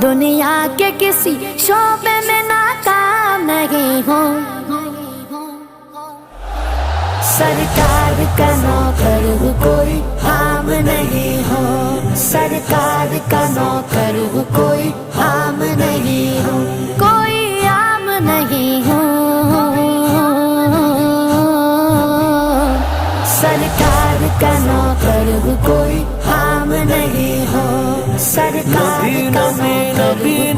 दुनिया के किसी शोबे में नाकाम नहीं हूँ, सरकार का नौकर हूँ, कोई आम नहीं हूँ। सरकार का नौकर हूँ, कोई आम नहीं हूँ, कोई आम नहीं हूँ। सरकार का नौकर हूँ, कोई आम नहीं हूँ। सरकार का नौकर हूँ।